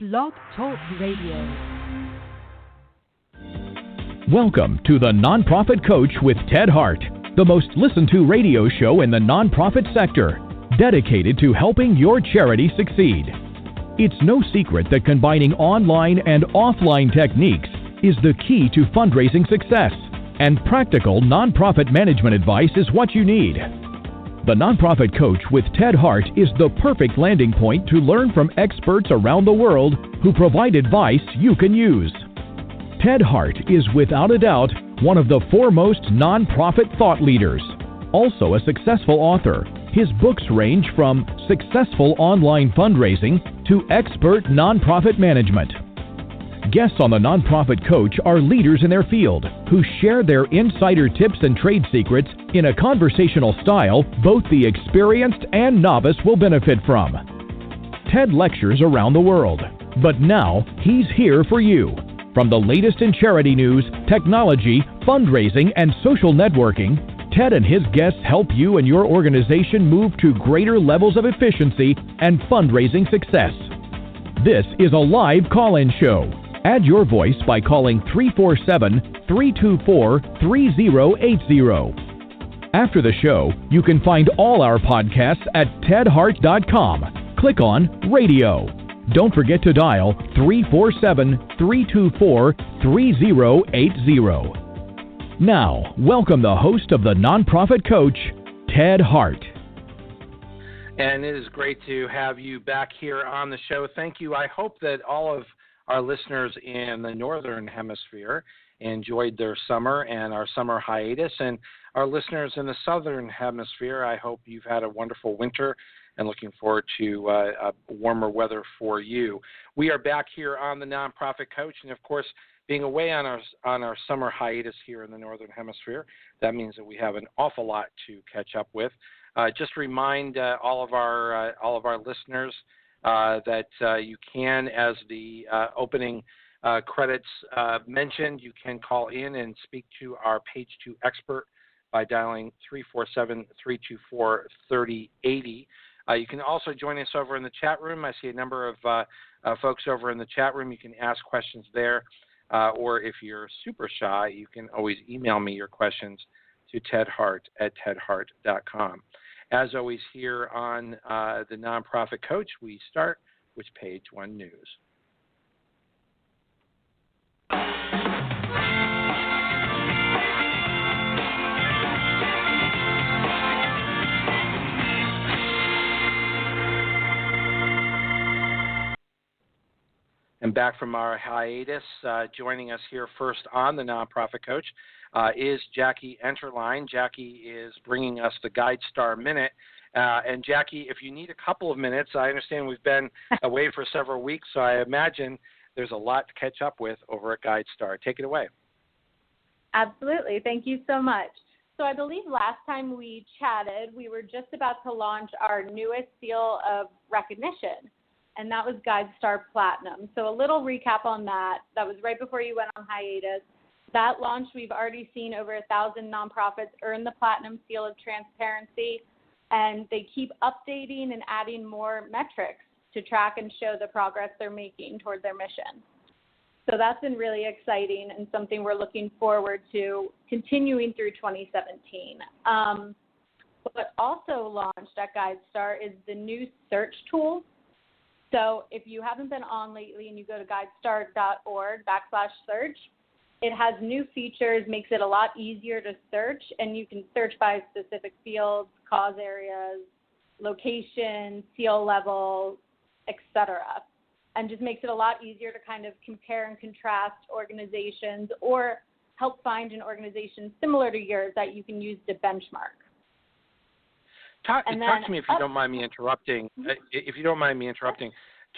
Blog Talk Radio. Welcome to The Nonprofit Coach with Ted Hart, the most listened to radio show in the nonprofit sector, dedicated to helping your charity succeed. It's no secret that combining online and offline techniques is the key to fundraising success, and practical nonprofit management advice is what you need. The Nonprofit Coach with Ted Hart is the perfect landing point to learn from experts around the world who provide advice you can use. Ted Hart is without a doubt one of the foremost nonprofit thought leaders. Also a successful author, his books range from successful online fundraising to expert nonprofit management. Guests on The Nonprofit Coach are leaders in their field who share their insider tips and trade secrets in a conversational style both the experienced and novice will benefit from. Ted lectures around the world, but now he's here for you. From the latest in charity news, technology, fundraising, and social networking, Ted and his guests help you and your organization move to greater levels of efficiency and fundraising success. This is a live call-in show. Add your voice by calling 347-324-3080. After the show, you can find all our podcasts at tedhart.com. Click on Radio. Don't forget to dial 347-324-3080. Now, welcome the host of The Nonprofit Coach, Ted Hart. And it is great to have you back here on the show. Thank you. I hope that all of our listeners in the Northern Hemisphere enjoyed their summer and our summer hiatus. And our listeners in the Southern Hemisphere, I hope you've had a wonderful winter and looking forward to warmer weather for you. We are back here on the Nonprofit Coach, and of course, being away on our summer hiatus here in the Northern Hemisphere, that means that we have an awful lot to catch up with. Just remind all of our listeners that you can, as the opening credits mentioned, you can call in and speak to our Page 2 expert by dialing 347-324-3080. You can also join us over in the chat room. I see a number of folks over in the chat room. You can ask questions there, or if you're super shy, you can always email me your questions to tedhart@tedhart.com. As always, here on the Nonprofit Coach, we start with Page 1 News. And back from our hiatus, joining us here first on the Nonprofit Coach is Jackie Enterline. Jackie is bringing us the GuideStar Minute. And Jackie, if you need a couple of minutes, I understand we've been away for several weeks, so I imagine there's a lot to catch up with over at GuideStar. Take it away. Absolutely. Thank you so much. So I believe last time we chatted, we were just about to launch our newest seal of recognition, and that was GuideStar Platinum. So a little recap on that. That was right before you went on hiatus. That launch, we've already seen over 1,000 nonprofits earn the Platinum Seal of Transparency, and they keep updating and adding more metrics to track and show the progress they're making toward their mission. So that's been really exciting and something we're looking forward to continuing through 2017. What also launched at GuideStar is the new search tool. So if you haven't been on lately and you go to guidestar.org/search, it has new features, makes it a lot easier to search, and you can search by specific fields, cause areas, location, seal level, etc. And just makes it a lot easier to kind of compare and contrast organizations or help find an organization similar to yours that you can use to benchmark. Talk to me if you don't mind me interrupting.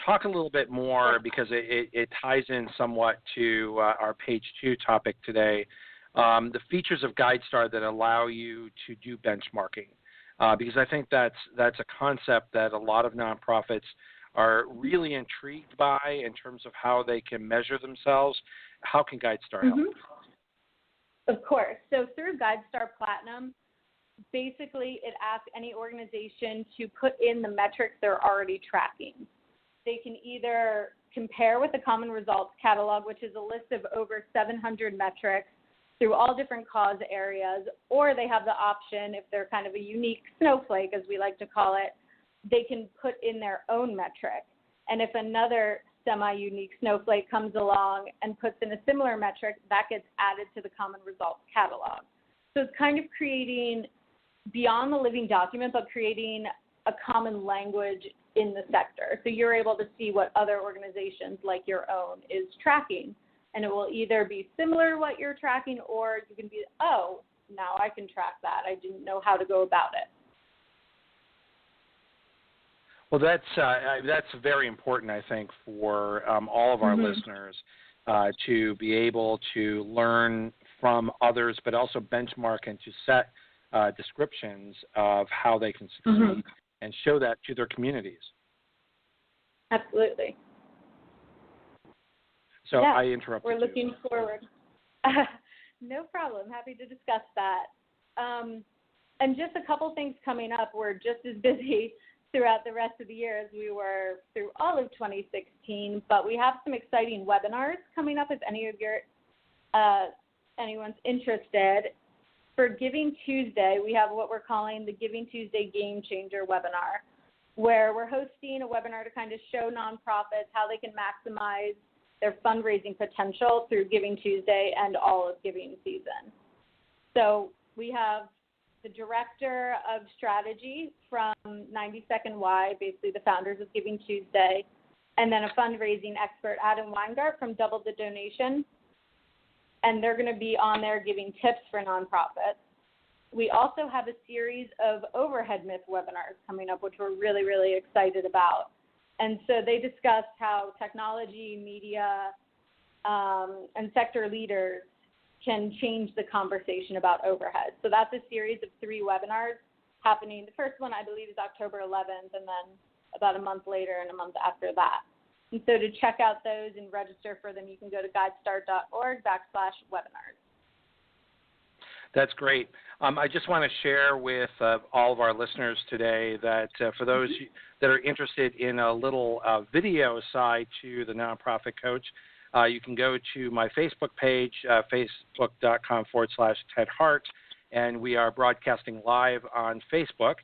Talk a little bit more, because it ties in somewhat to our Page 2 topic today, the features of GuideStar that allow you to do benchmarking, because I think that's a concept that a lot of nonprofits are really intrigued by in terms of how they can measure themselves. How can GuideStar help? Of course. So through GuideStar Platinum, basically it asks any organization to put in the metrics they're already tracking. They can either compare with the Common Results Catalog, which is a list of over 700 metrics through all different cause areas, or they have the option, if they're kind of a unique snowflake, as we like to call it, they can put in their own metric. And if another semi-unique snowflake comes along and puts in a similar metric, that gets added to the Common Results Catalog. So it's kind of creating, beyond the living document, but creating a common language in the sector. So you're able to see what other organizations like your own is tracking. And it will either be similar to what you're tracking, or you can be, oh, now I can track that. I didn't know how to go about it. Well, that's very important, I think, for all of our listeners to be able to learn from others, but also benchmark and to set descriptions of how they can succeed and show that to their communities. Absolutely. So yeah, I interrupted you. We're looking forward. No problem. Happy to discuss that. And just a couple things coming up. We're just as busy throughout the rest of the year as we were through all of 2016, but we have some exciting webinars coming up if anyone's interested. For Giving Tuesday, we have what we're calling the Giving Tuesday Game Changer webinar, where we're hosting a webinar to kind of show nonprofits how they can maximize their fundraising potential through Giving Tuesday and all of giving season. So we have the Director of Strategy from 90 Second Why, basically the founders of Giving Tuesday, and then a fundraising expert, Adam Weingart from Double the Donation, and they're going to be on there giving tips for nonprofits. We also have a series of overhead myth webinars coming up, which we're really, really excited about. And so they discussed how technology, media, and sector leaders can change the conversation about overhead. So that's a series of 3 webinars happening. The first one, I believe, is October 11th, and then about a month later and a month after that. And so to check out those and register for them, you can go to guidestar.org/webinars. That's great. I just want to share with all of our listeners today that for those that are interested in a little video side to the Nonprofit Coach, you can go to my Facebook page, facebook.com/Ted Hart, and we are broadcasting live on Facebook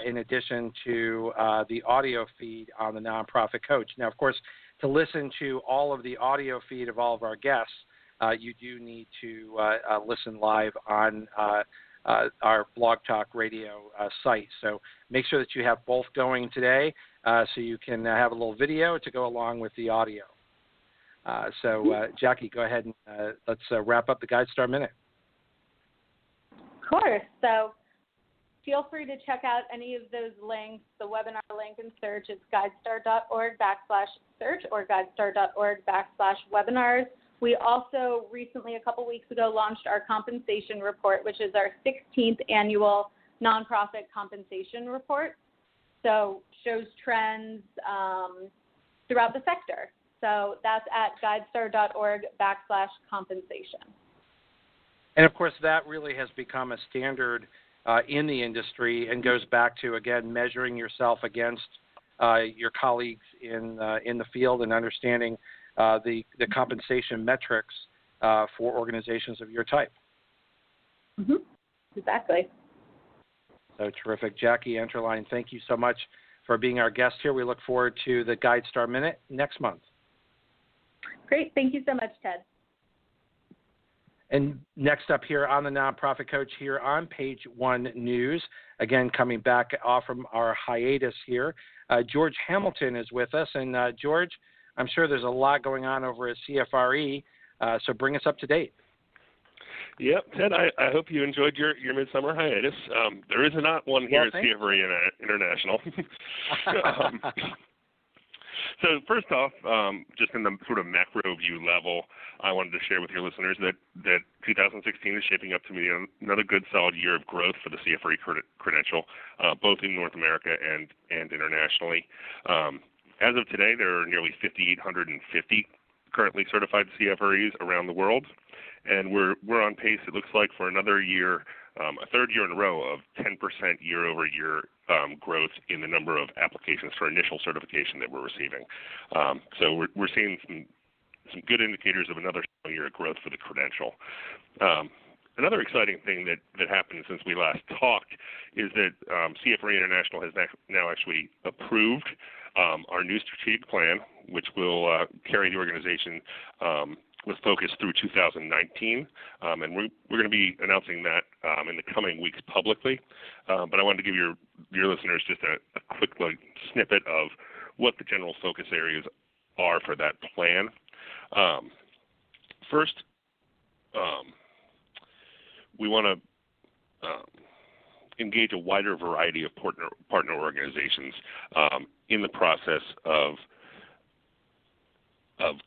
in addition to the audio feed on the Nonprofit Coach. Now, of course, to listen to all of the audio feed of all of our guests, you do need to listen live on our Blog Talk Radio site. So make sure that you have both going today so you can have a little video to go along with the audio. So, Jackie, go ahead and let's wrap up the GuideStar Minute. Of course. So feel free to check out any of those links, the webinar link and search. It's guidestar.org/search or guidestar.org/webinars. We also recently, a couple weeks ago, launched our compensation report, which is our 16th annual nonprofit compensation report. So shows trends throughout the sector. So that's at guidestar.org/compensation. And, of course, that really has become a standard in the industry and goes back to, again, measuring yourself against your colleagues in the field and understanding the compensation metrics for organizations of your type. Exactly. So terrific. Jackie Enterline, thank you so much for being our guest here. We look forward to the GuideStar Minute next month. Great. Thank you so much, Ted. And next up here on the Nonprofit Coach here on Page One News, again coming back off from our hiatus here, George Hamilton is with us. And George, I'm sure there's a lot going on over at CFRE, so bring us up to date. Yep, Ted, I hope you enjoyed your midsummer hiatus. There is not one here at CFRE International. So first off, just in the sort of macro view level, I wanted to share with your listeners that 2016 is shaping up to be another good solid year of growth for the CFRE credential, both in North America and internationally. As of today, there are nearly 5,850 currently certified CFREs around the world, and we're on pace, it looks like, for another year a third year in a row of 10% year-over-year growth in the number of applications for initial certification that we're receiving. So we're seeing some good indicators of another year of growth for the credential. Another exciting thing that happened since we last talked is that CFRE International has now actually approved our new strategic plan, which will carry the organization with focus through 2019. And we're going to be announcing that in the coming weeks publicly. But I wanted to give your listeners just a quick snippet of what the general focus areas are for that plan. First, we want to engage a wider variety of partner organizations in the process of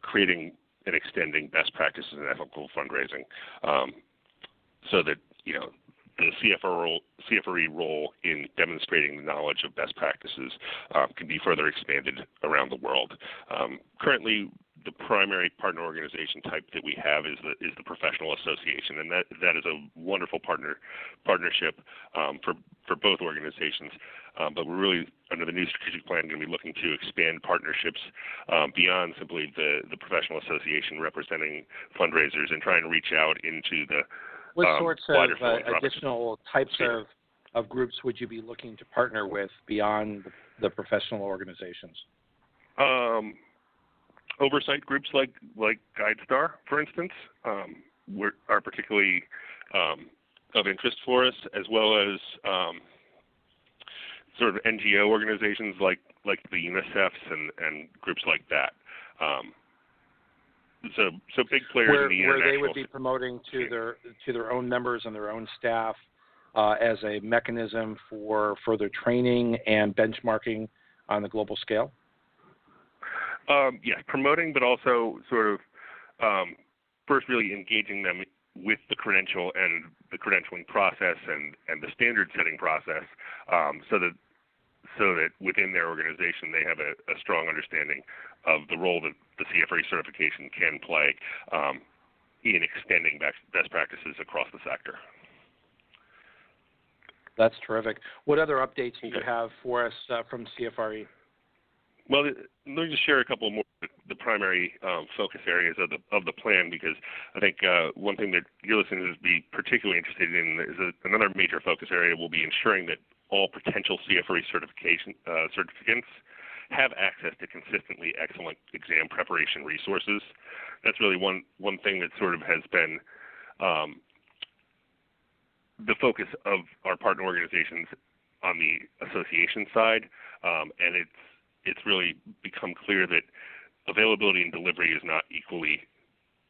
creating and extending best practices in ethical fundraising, so that the CFRE role in demonstrating the knowledge of best practices can be further expanded around the world. Currently, the primary partner organization type that we have is the professional association, and that is a wonderful partnership for both organizations. But we're really, under the new strategic plan, going to be looking to expand partnerships beyond simply the professional association representing fundraisers and trying to reach out into the what sorts of additional types Sure. of groups would you be looking to partner with beyond the professional organizations? Oversight groups like GuideStar, for instance, are particularly of interest for us, as well as sort of NGO organizations like the UNICEFs and groups like that. So big players in the international. Where they would be promoting to their own members and their own staff as a mechanism for further training and benchmarking on the global scale. Yes, promoting, but also sort of first really engaging them with the credential and the credentialing process and the standard setting process, so that within their organization they have a strong understanding of the role that the CFRE certification can play in extending best practices across the sector. That's terrific. What other updates do you have for us from CFRE? Well, let me just share a couple more of the primary focus areas of the plan, because I think one thing that your listeners would be particularly interested in is another major focus area will be ensuring that all potential CFRE certificants have access to consistently excellent exam preparation resources. That's really one thing that sort of has been the focus of our partner organizations on the association side, and it's really become clear that availability and delivery is not equally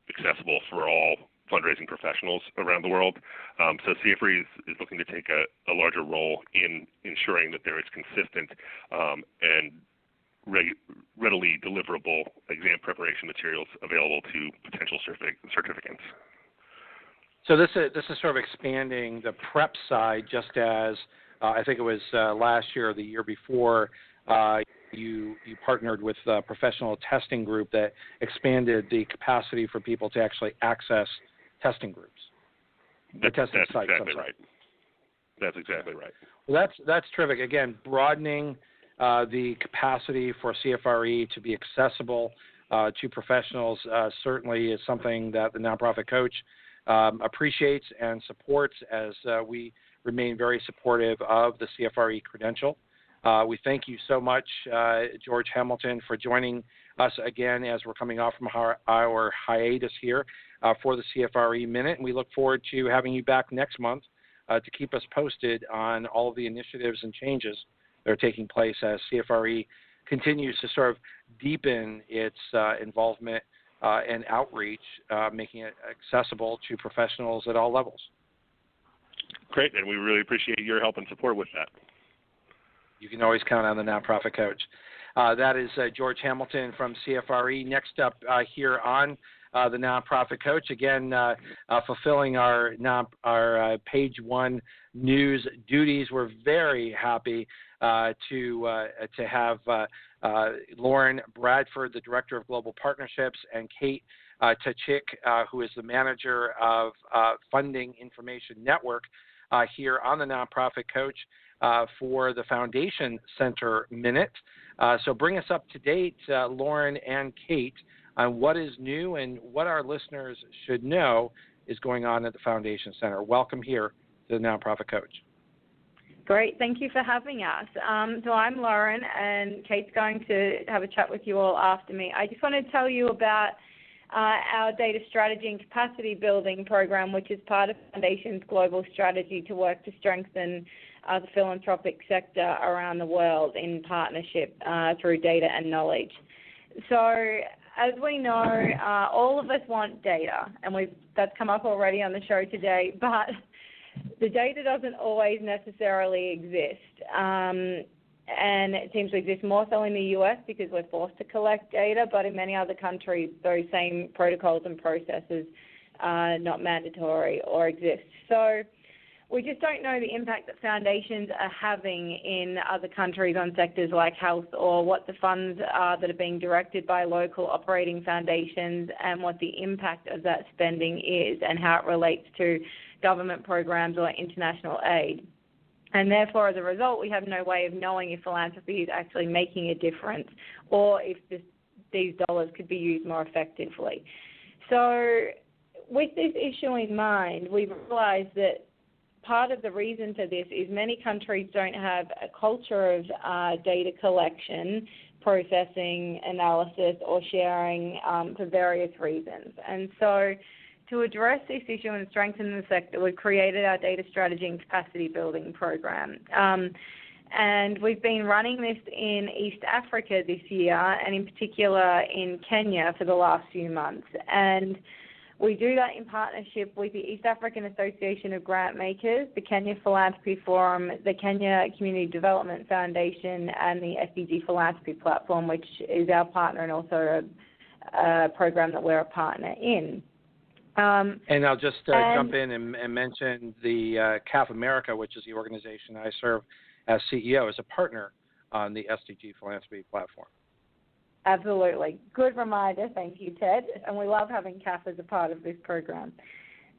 accessible for all fundraising professionals around the world. So CFRE is looking to take a larger role in ensuring that there is consistent and readily deliverable exam preparation materials available to potential certificants. So this is sort of expanding the prep side, just as I think it was last year or the year before, you partnered with a professional testing group that expanded the capacity for people to actually access testing groups. That's sites, exactly right. That's exactly right. Well, that's terrific. Again, broadening the capacity for CFRE to be accessible to professionals certainly is something that the Nonprofit Coach appreciates and supports, as we remain very supportive of the CFRE credential. We thank you so much, George Hamilton, for joining us again as we're coming off from our hiatus here for the CFRE Minute. And we look forward to having you back next month to keep us posted on all of the initiatives and changes that are taking place as CFRE continues to sort of deepen its involvement and outreach, making it accessible to professionals at all levels. Great, and we really appreciate your help and support with that. You can always count on the Nonprofit Coach. That is George Hamilton from CFRE. Next up here on the Nonprofit Coach, again, fulfilling our page one news duties. We're very happy to have Lauren Bradford, the Director of Global Partnerships, and Kate Tachik, who is the Manager of Funding Information Network, here on the Nonprofit Coach for the Foundation Center Minute. So bring us up to date, Lauren and Kate, on what is new and what our listeners should know is going on at the Foundation Center. Welcome here to the Nonprofit Coach. Great. Thank you for having us. So I'm Lauren, and Kate's going to have a chat with you all after me. I just want to tell you about our data strategy and capacity building program, which is part of Foundation's global strategy to work to strengthen the philanthropic sector around the world in partnership through data and knowledge. So as we know, all of us want data, and that's come up already on the show today, but the data doesn't always necessarily exist. And it seems to exist more so in the U.S. because we're forced to collect data, but in many other countries, those same protocols and processes are not mandatory or exist. So we just don't know the impact that foundations are having in other countries on sectors like health, or what the funds are that are being directed by local operating foundations, and what the impact of that spending is and how it relates to government programs or international aid. And therefore, as a result, we have no way of knowing if philanthropy is actually making a difference, or if these dollars could be used more effectively. So with this issue in mind, we've realized that part of the reason for this is many countries don't have a culture of data collection, processing, analysis, or sharing for various reasons. And so to address this issue and strengthen the sector, we've created our data strategy and capacity building program. And we've been running this in East Africa this year, and in particular in Kenya for the last few months. And we do that in partnership with the East African Association of Grantmakers, the Kenya Philanthropy Forum, the Kenya Community Development Foundation, and the SDG Philanthropy Platform, which is our partner and also a program that we're a partner in. And I'll just jump in and mention the CAF America, which is the organization I serve as CEO, as a partner on the SDG Philanthropy Platform. Absolutely. Good reminder. Thank you, Ted. And we love having CAF as a part of this program.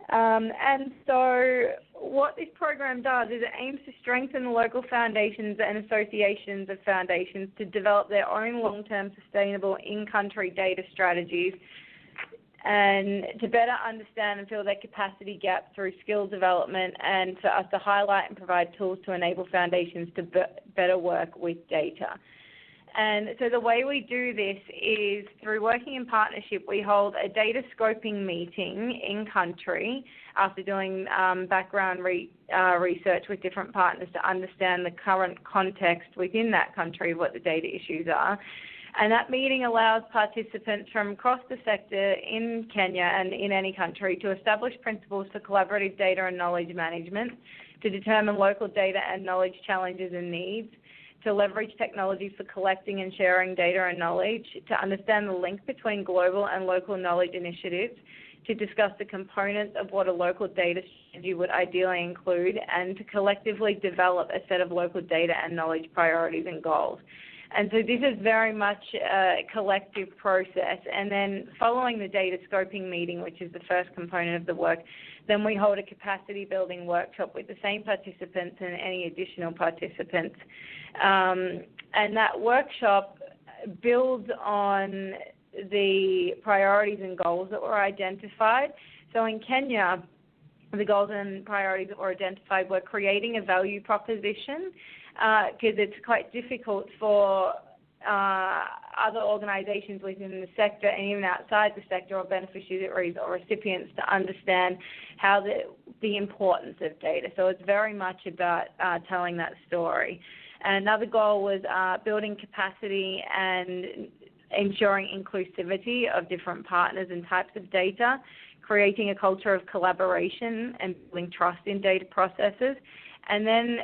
And so what this program does is it aims to strengthen the local foundations and associations of foundations to develop their own long-term sustainable in-country data strategies, and to better understand and fill their capacity gap through skill development, and for us to highlight and provide tools to enable foundations to better work with data. And so the way we do this is through working in partnership. We hold a data scoping meeting in country after doing background research with different partners to understand the current context within that country of what the data issues are. And that meeting allows participants from across the sector in Kenya and in any country to establish principles for collaborative data and knowledge management, to determine local data and knowledge challenges and needs, to leverage technologies for collecting and sharing data and knowledge, to understand the link between global and local knowledge initiatives, to discuss the components of what a local data strategy would ideally include, and to collectively develop a set of local data and knowledge priorities and goals. And so this is very much a collective process. And then following the data scoping meeting, which is the first component of the work, then we hold a capacity building workshop with the same participants and any additional participants. And that workshop builds on the priorities and goals that were identified. So in Kenya, the goals and priorities that were identified were creating a value proposition, because it's quite difficult for other organizations within the sector and even outside the sector, or beneficiaries or recipients, to understand how the importance of data. So it's very much about telling that story. And another goal was building capacity and ensuring inclusivity of different partners and types of data, creating a culture of collaboration and building trust in data processes, and then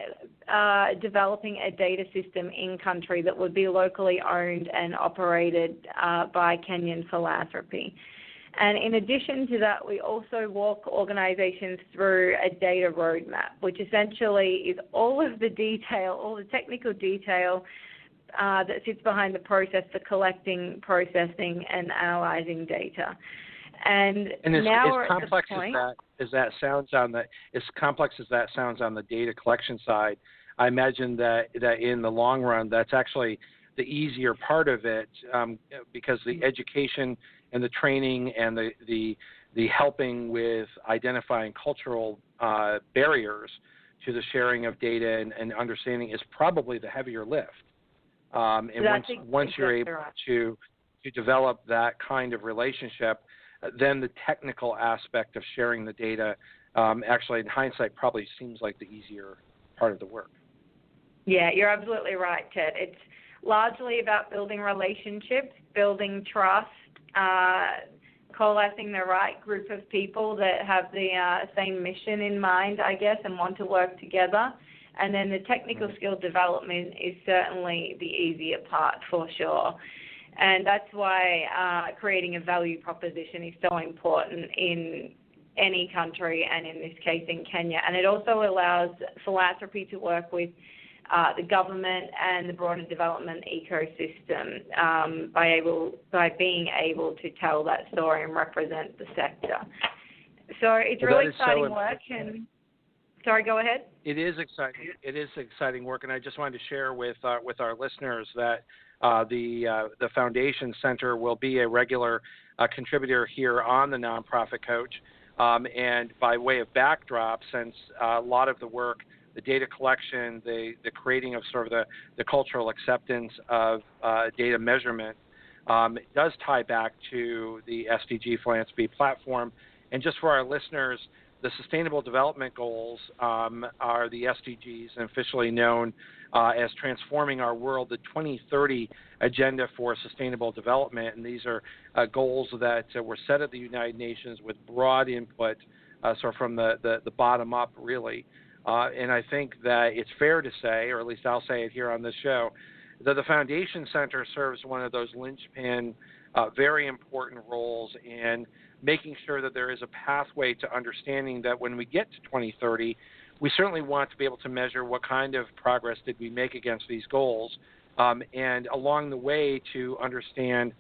developing a data system in country that would be locally owned and operated by Kenyan philanthropy. And in addition to that, we also walk organizations through a data roadmap, which essentially is all of the detail, all the technical detail that sits behind the process for collecting, processing, and analyzing data. And as now we're complex at the point, as that sounds on the data collection side, I imagine that in the long run, that's actually the easier part of it, because the education and the training and the helping with identifying cultural barriers to the sharing of data and understanding is probably the heavier lift. And once you're able to develop that kind of relationship, then the technical aspect of sharing the data, actually in hindsight, probably seems like the easier part of the work. Yeah, you're absolutely right, Ted. It's largely about building relationships, building trust, coalescing the right group of people that have the same mission in mind, I guess, and want to work together. And then the technical skill development is certainly the easier part for sure. And that's why creating a value proposition is so important in any country, and in this case in Kenya. And it also allows philanthropy to work with the government and the broader development ecosystem by being able to tell that story and represent the sector. So it's really exciting work. And sorry, go ahead. It is exciting. It is exciting work, and I just wanted to share with our listeners that the Foundation Center will be a regular contributor here on the Nonprofit Coach. And by way of backdrop, since a lot of the work, the data collection, the creating of sort of the cultural acceptance of data measurement, it does tie back to the SDG philanthropy platform. And just for our listeners, the Sustainable Development Goals are the SDGs, and officially known as Transforming Our World, the 2030 Agenda for Sustainable Development. And these are goals that were set at the United Nations with broad input, so from the bottom up, really. And I think that it's fair to say, or at least I'll say it here on this show, that the Foundation Center serves one of those linchpin, very important roles in making sure that there is a pathway to understanding that when we get to 2030, we certainly want to be able to measure what kind of progress did we make against these goals, and along the way to understand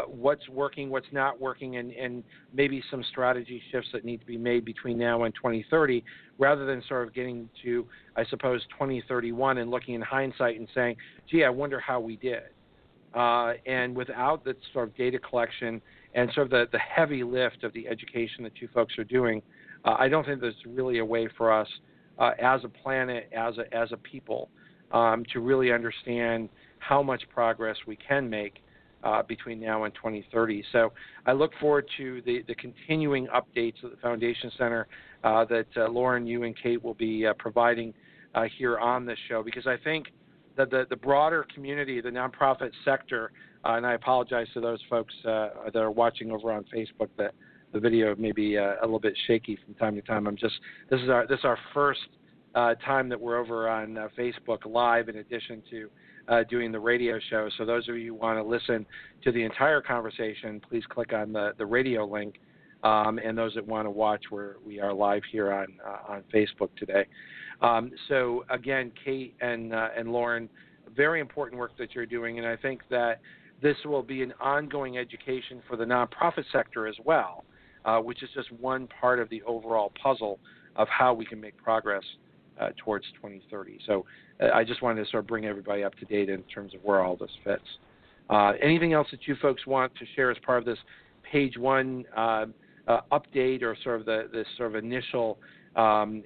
what's working, what's not working, and maybe some strategy shifts that need to be made between now and 2030, rather than sort of getting to, I suppose, 2031 and looking in hindsight and saying, gee, I wonder how we did. And without that sort of data collection and sort of the heavy lift of the education that you folks are doing, I don't think there's really a way for us as a planet, as a people, to really understand how much progress we can make between now and 2030. So I look forward to the continuing updates at the Foundation Center that Lauren, you, and Kate will be providing here on this show, because I think that the broader community, the nonprofit sector, and I apologize to those folks that are watching over on Facebook that the video may be a little bit shaky from time to time. This is our first time that we're over on Facebook Live, in addition to doing the radio show. So those of you who want to listen to the entire conversation, please click on the radio link. And those that want to watch, we are live here on Facebook today. So again, Kate and Lauren, very important work that you're doing, and I think that this will be an ongoing education for the nonprofit sector as well, which is just one part of the overall puzzle of how we can make progress towards 2030. So I just wanted to sort of bring everybody up to date in terms of where all this fits. Anything else that you folks want to share as part of this page one update, or sort of this sort of initial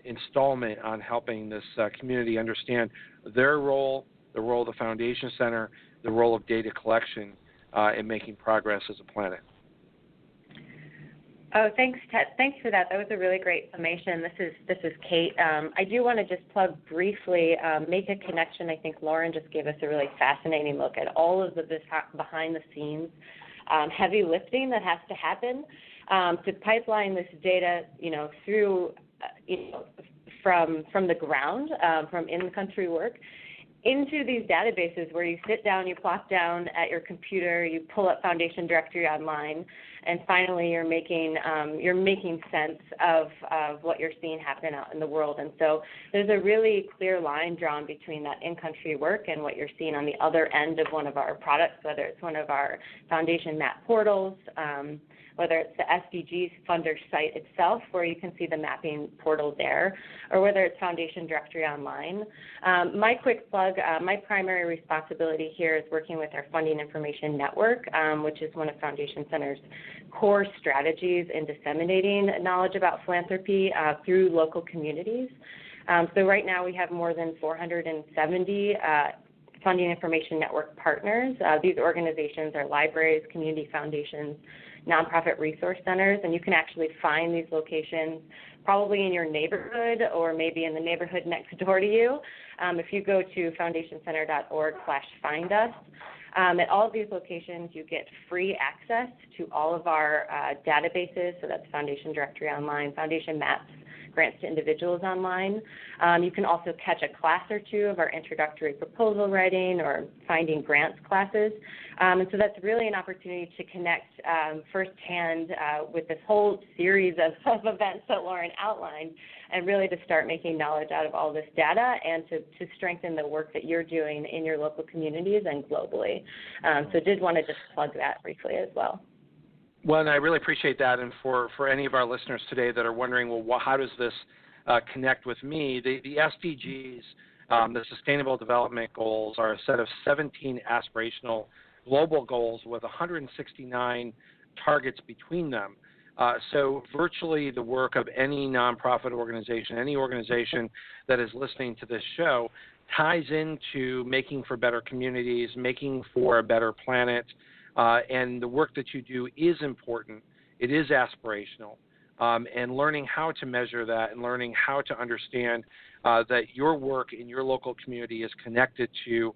installment on helping this community understand their role, the role of the Foundation Center, the role of data collection in making progress as a planet? Oh, thanks, Ted. Thanks for that. That was a really great summation. This is Kate. I do want to just plug briefly, make a connection. I think Lauren just gave us a really fascinating look at all of this behind the scenes heavy lifting that has to happen to pipeline this data, through, from the ground, from in-country work, into these databases where you sit down, you plop down at your computer, you pull up Foundation Directory online, and finally you're making sense of what you're seeing happen out in the world. And so there's a really clear line drawn between that in-country work and what you're seeing on the other end of one of our products, whether it's one of our Foundation map portals, whether it's the SDGs funder site itself where you can see the mapping portal there, or whether it's Foundation Directory Online. My quick plug, my primary responsibility here is working with our Funding Information Network, which is one of Foundation Center's core strategies in disseminating knowledge about philanthropy through local communities. So right now we have more than 470 Funding Information Network partners. These organizations are libraries, community foundations, nonprofit resource centers, and you can actually find these locations probably in your neighborhood or maybe in the neighborhood next door to you. If you go to foundationcenter.org/find us, at all of these locations you get free access to all of our databases, so that's Foundation Directory Online, Foundation Maps, Grants to Individuals Online. You can also catch a class or two of our introductory proposal writing or finding grants classes. And so that's really an opportunity to connect firsthand with this whole series of events that Lauren outlined, and really to start making knowledge out of all this data and to strengthen the work that you're doing in your local communities and globally. So did want to just plug that briefly as well. Well, and I really appreciate that. And for any of our listeners today that are wondering, well, how does this connect with me? The SDGs, the Sustainable Development Goals, are a set of 17 aspirational global goals with 169 targets between them. So virtually the work of any nonprofit organization, any organization that is listening to this show, ties into making for better communities, making for a better planet. And the work that you do is important. It is aspirational. And learning how to measure that and learning how to understand that your work in your local community is connected to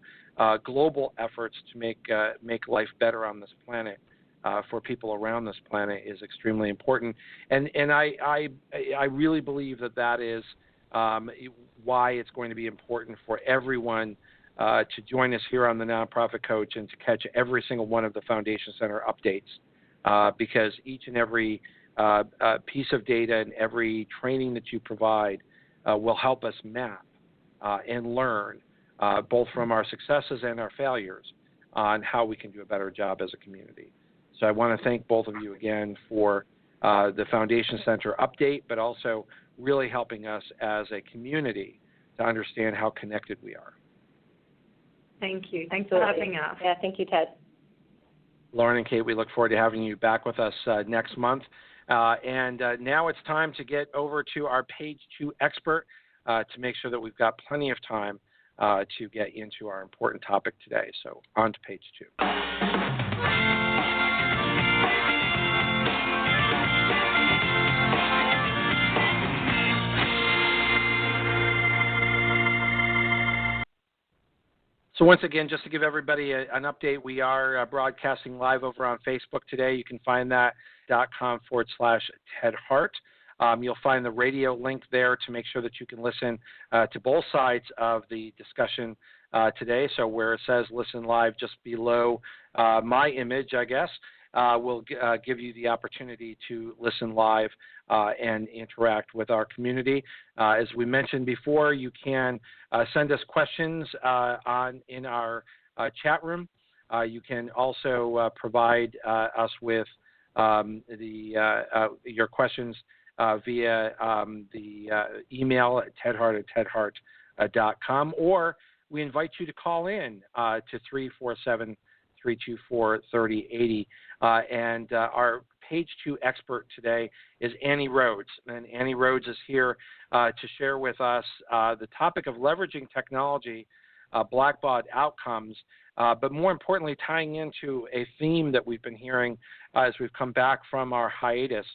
global efforts to make life better on this planet for people around this planet is extremely important. And I really believe that is why it's going to be important for everyone to join us here on the Nonprofit Coach and to catch every single one of the Foundation Center updates, because each and every piece of data and every training that you provide will help us map and learn both from our successes and our failures on how we can do a better job as a community. So I want to thank both of you again for the Foundation Center update, but also really helping us as a community to understand how connected we are. Thank you. Thanks for having us. Yeah, thank you, Ted. Lauren and Kate, we look forward to having you back with us next month. And now it's time to get over to our Page 2 expert to make sure that we've got plenty of time to get into our important topic today. So on to Page 2. So once again, just to give everybody an update, we are broadcasting live over on Facebook today. You can find that .com/Ted Hart. You'll find the radio link there to make sure that you can listen to both sides of the discussion today. So where it says listen live just below my image, I guess, will give you the opportunity to listen live and interact with our community. As we mentioned before, you can send us questions in our chat room. You can also provide us with your questions via the email at tedhart@tedhart.com, or we invite you to call in to 347-324-3080. And our Page 2 expert today is Annie.Rhodes. And Annie.Rhodes is here to share with us the topic of leveraging technology, Blackbaud Outcomes, but more importantly, tying into a theme that we've been hearing as we've come back from our hiatus,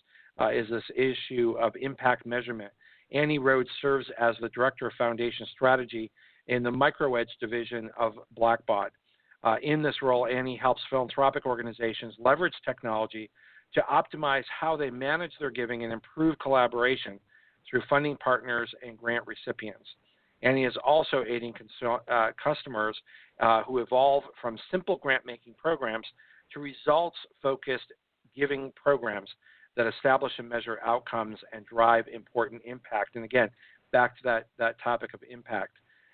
is this issue of impact measurement. Annie.Rhodes serves as the Director of Foundation Strategy in the MicroEdge division of Blackbaud. In this role, Annie helps philanthropic organizations leverage technology to optimize how they manage their giving and improve collaboration through funding partners and grant recipients. Annie is also aiding customers who evolve from simple grant-making programs to results-focused giving programs that establish and measure outcomes and drive important impact. And again, back to that topic of impact.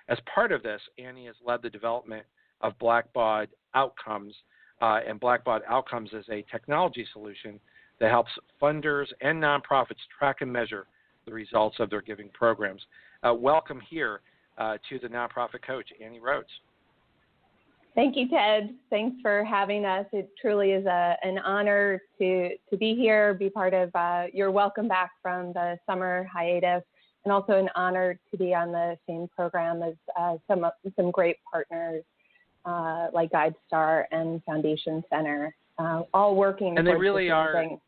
As part of this, Annie has led the development of Blackbaud Outcomes, and Blackbaud Outcomes is a technology solution that helps funders and nonprofits track and measure the results of their giving programs. Welcome here to the Nonprofit Coach, Annie.Rhodes. Thank you, Ted. Thanks for having us. It truly is an honor to be here, be part of your welcome back from the summer hiatus, and also an honor to be on the same program as some great partners like GuideStar and Foundation Center, all working. And they really are. Thing.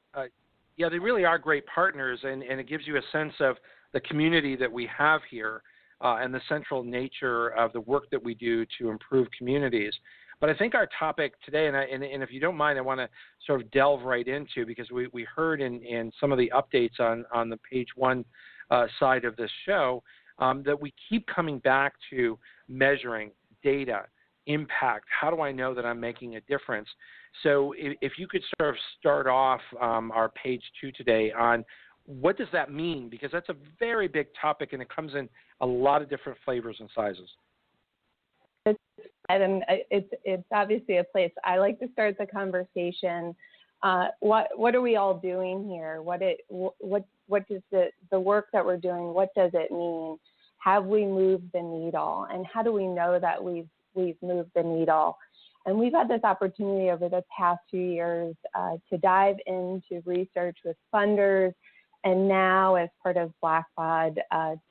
They really are great partners, and it gives you a sense of the community that we have here. And the central nature of the work that we do to improve communities. But I think our topic today, and if you don't mind, I want to sort of delve right into, because we heard in some of the updates on the page one side of this show that we keep coming back to measuring data, impact. How do I know that I'm making a difference? So if you could sort of start off our page two today on what does that mean? Because that's a very big topic, and it comes in a lot of different flavors and sizes. It's obviously a place I like to start the conversation. What are we all doing here? What does the work that we're doing? What does it mean? Have we moved the needle? And how do we know that we've moved the needle? And we've had this opportunity over the past few years to dive into research with funders, and now as part of Blackbaud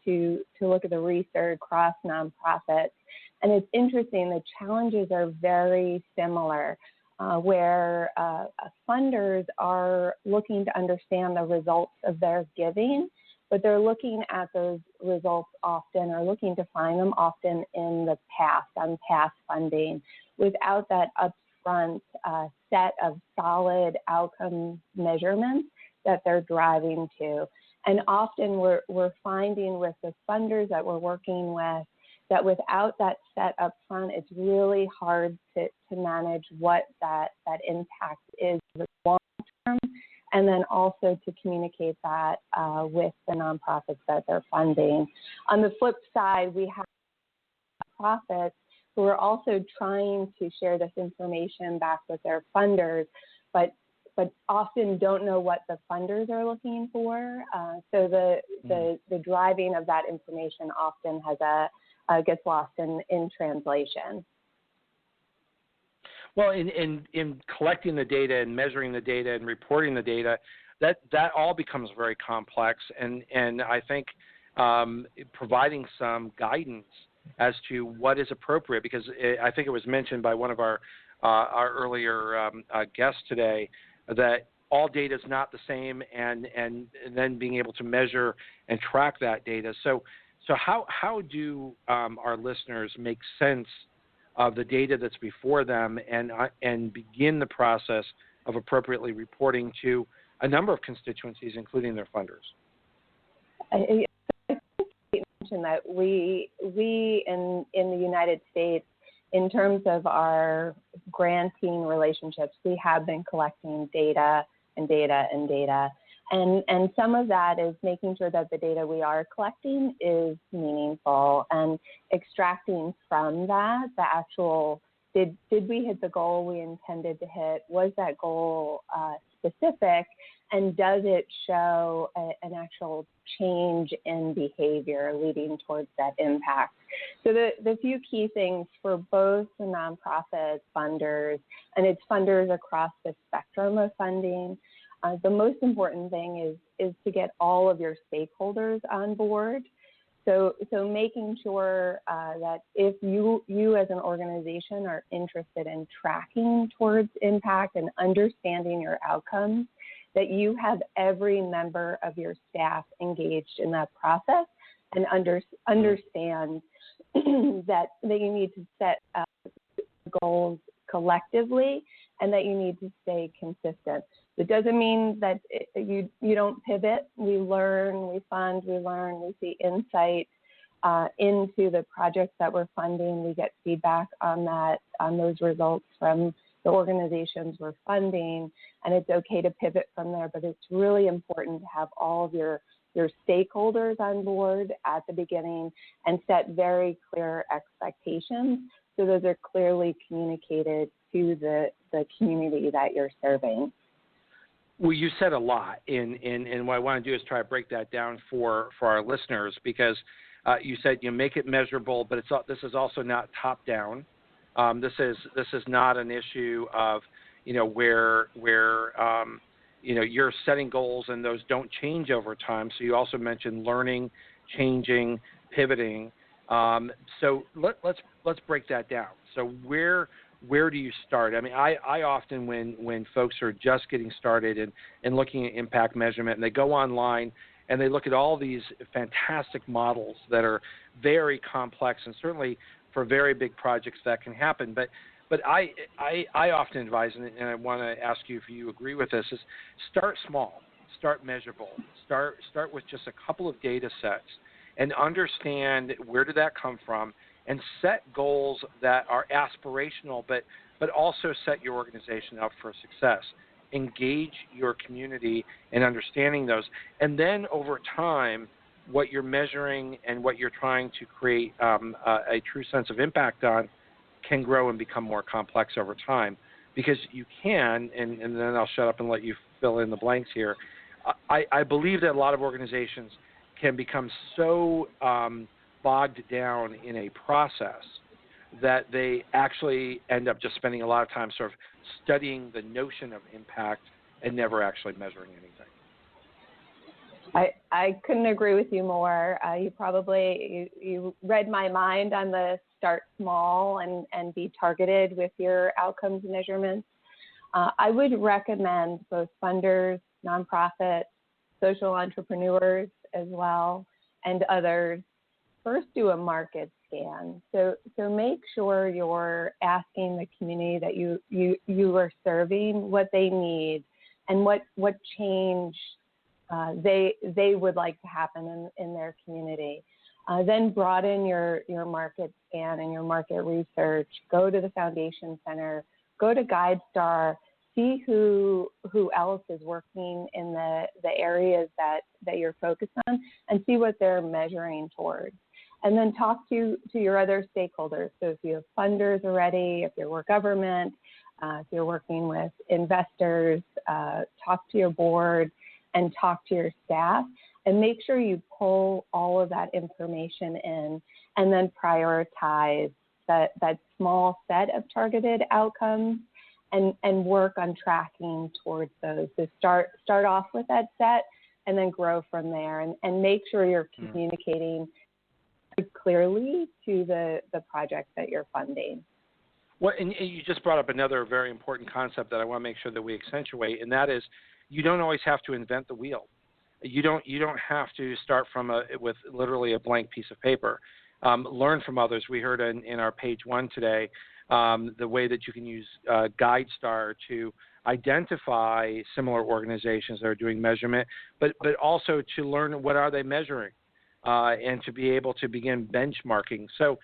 to look at the research across nonprofits. And it's interesting, the challenges are very similar, where funders are looking to understand the results of their giving, but they're looking at those results often, or looking to find them often in the past, on past funding, without that upfront set of solid outcome measurements that they're driving to. And often we're finding with the funders that we're working with that without that set up front, it's really hard to manage what that impact is long term, and then also to communicate that with the nonprofits that they're funding. On the flip side, we have nonprofits who are also trying to share this information back with their funders, but often don't know what the funders are looking for. So the driving of that information often has gets lost in translation. Well, in collecting the data and measuring the data and reporting the data, that all becomes very complex, and I think providing some guidance as to what is appropriate, because I think it was mentioned by one of our earlier guests today that all data is not the same, and then being able to measure and track that data. So how do our listeners make sense of the data that's before them and begin the process of appropriately reporting to a number of constituencies, including their funders? I mentioned that we in the United States, in terms of our granting relationships, we have been collecting data. And some of that is making sure that the data we are collecting is meaningful and extracting from that the actual, did we hit the goal we intended to hit? Was that goal specific? And does it show an actual change in behavior leading towards that impact? So the few key things for both the nonprofit funders, and it's funders across the spectrum of funding, the most important thing is to get all of your stakeholders on board. So making sure that if you as an organization are interested in tracking towards impact and understanding your outcomes, that you have every member of your staff engaged in that process and understand that you need to set goals collectively and that you need to stay consistent. It doesn't mean that you don't pivot. We learn, we fund, we learn, we see insight. into the projects that we're funding. We get feedback on those results from the organizations we're funding, and it's okay to pivot from there, but it's really important to have all of your stakeholders on board at the beginning and set very clear expectations so those are clearly communicated to the community that you're serving. Well, you said a lot, and what I want to do is try to break that down for our listeners, because you said make it measurable, but this is also not top down. This is not an issue of where you're setting goals and those don't change over time. So you also mentioned learning, changing, pivoting. So let's break that down. So where do you start? I mean, I often when folks are just getting started and looking at impact measurement, and they go online and they look at all these fantastic models that are very complex, and certainly for very big projects that can happen. But I often advise, and I want to ask you if you agree with this, is start small, start measurable, start with just a couple of data sets and understand where did that come from, and set goals that are aspirational, but also set your organization up for success. Engage your community in understanding those. And then over time, what you're measuring and what you're trying to create a true sense of impact on can grow and become more complex over time. Because you can, and then I'll shut up and let you fill in the blanks here, I believe that a lot of organizations can become so bogged down in a process that they actually end up just spending a lot of time sort of studying the notion of impact and never actually measuring anything. I couldn't agree with you more. You read my mind on the start small and be targeted with your outcomes measurements. I would recommend both funders, nonprofits, social entrepreneurs as well, and others first do a market scan. So make sure you're asking the community that you are serving what they need and what change they would like to happen in their community. Then broaden your market scan and your market research. Go to the Foundation Center. Go to GuideStar. See who else is working in the areas that you're focused on, and see what they're measuring towards. And then talk to your other stakeholders. So if you have funders already, if you're government, if you're working with investors, talk to your board and talk to your staff, and make sure you pull all of that information in and then prioritize that small set of targeted outcomes and work on tracking towards those. So start off with that set and then grow from there, and make sure you're communicating clearly to the projects that you're funding. Well, and you just brought up another very important concept that I want to make sure that we accentuate, and that is you don't always have to invent the wheel. You don't have to start with literally a blank piece of paper. Learn from others. We heard in our page 1 today the way that you can use GuideStar to identify similar organizations that are doing measurement, but also to learn what are they measuring, and to be able to begin benchmarking. So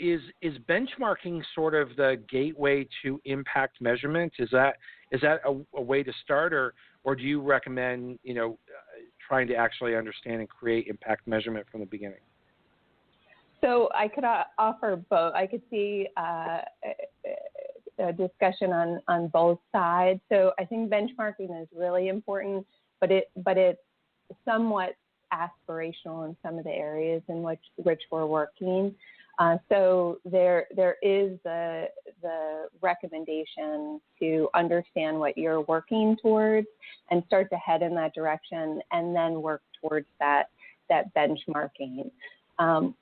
is benchmarking sort of the gateway to impact measurement? Is that a way to start, or do you recommend trying to actually understand and create impact measurement from the beginning? So I could offer both. I could see a discussion on both sides. So I think benchmarking is really important, but it's somewhat aspirational in some of the areas in which we're working. So there is the recommendation to understand what you're working towards and start to head in that direction, and then work towards that benchmarking.